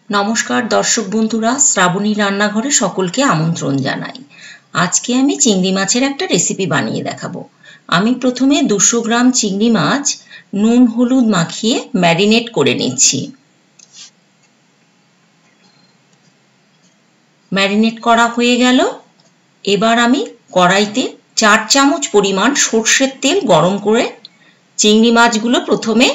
নমস্কার দর্শক বন্ধুরা, শ্রাবণী রান্নাঘরে সকলকে আমন্ত্রণ জানাই। আজকে আমি চিংড়ি মাছের একটা রেসিপি বানিয়ে দেখাবো। আমি প্রথমে 200 গ্রাম চিংড়ি মাছ নুন হলুদ মাখিয়ে ম্যারিনেট করে নিচ্ছি। ম্যারিনেট করা হয়ে গেল। এবার আমি কড়াইতে 4 চামচ পরিমাণ সর্ষের তেল গরম করে চিংড়ি মাছগুলো প্রথমে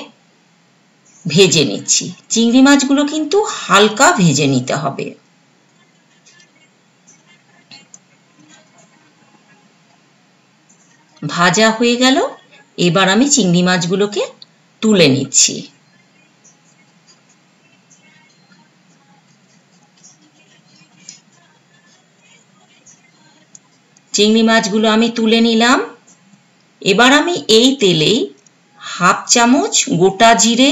ভেজে নিচ্ছি। চিংড়ি মাছগুলো কিন্তু হালকা ভেজে নিতে হবে। ভাজা হয়ে গেল। এবার আমি চিংড়ি মাছগুলোকে তুলে নিচ্ছি। চিংড়ি মাছগুলো আমি তুলে নিলাম। এবার আমি এই তেলেই হাফ চামচ গোটা জিরে,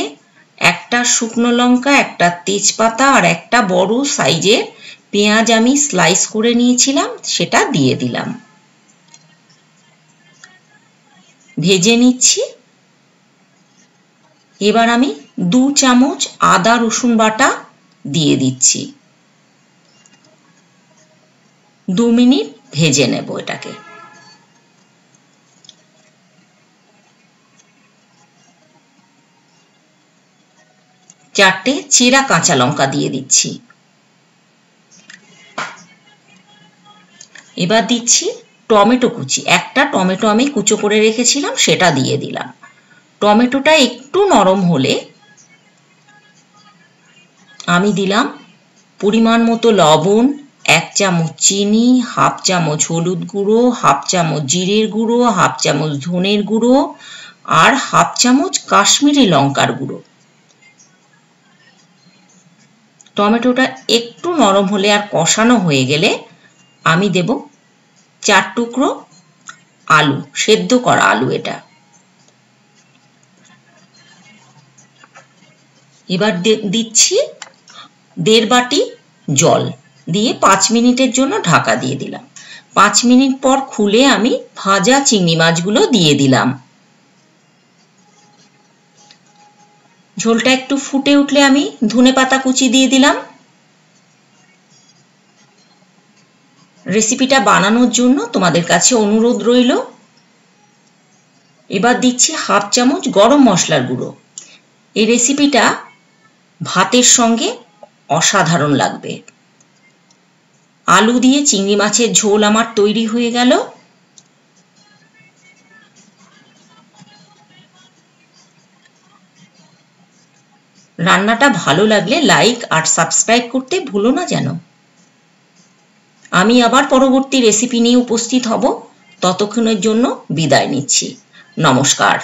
একটা শুকনো লঙ্কা, একটা তেজপাতা আর একটা বড় সাইজের পেঁয়াজ আমি স্লাইস করে নিয়েছিলাম সেটা দিয়ে দিলাম। ভেজে নিচ্ছি। এবার আমি 2 চামচ আদা রসুন বাটা দিয়ে দিচ্ছি। 2 মিনিট ভেজে নেব এটাকে। চারটে চেরা কাঁচা লঙ্কা দিয়ে দিচ্ছি। এবার দিচ্ছি টমেটো কুচি। একটা টমেটো আমি কুচো করে রেখেছিলাম সেটা দিয়ে দিলাম। টমেটোটা একটু নরম হলে আমি দিলাম পরিমাণ মতো লবণ, 1 চামচ চিনি, হাফ চামচ হলুদ গুঁড়ো, হাফ চামচ জিরের গুঁড়ো, হাফ চামচ ধনের গুঁড়ো আর হাফ চামচ কাশ্মীরি লঙ্কার গুঁড়ো। টমেটোটা একটু নরম হলে আর কষানো হয়ে গেলে আমি দেব 4 টুকরো আলু, সেদ্ধ করা আলু এটা। এবার দিচ্ছি 1.5 বাটি জল দিয়ে 5 মিনিটের জন্য ঢাকা দিয়ে দিলাম। 5 মিনিট পর খুলে আমি ভাজা চিংড়ি মাছগুলো দিয়ে দিলাম। ঝোলটা একটু ফুটে উঠলে আমি ধনেপাতা কুচি দিয়ে দিলাম। রেসিপিটা বানানোর জন্য তোমাদের কাছে অনুরোধ রইল। এবার দিচ্ছি হাফ চামচ গরম মশলার গুঁড়ো। এই রেসিপিটা ভাতের সঙ্গে অসাধারণ লাগবে। আলু দিয়ে চিংড়ি মাছের ঝোল আমার তৈরি হয়ে গেল। রান্নাটা ভালো লাগলে লাইক আর সাবস্ক্রাইব করতে ভুলো না যেন। আমি আবার পরবর্তী রেসিপি নিয়ে উপস্থিত হব। ততক্ষণের জন্য বিদায় নিচ্ছি। নমস্কার।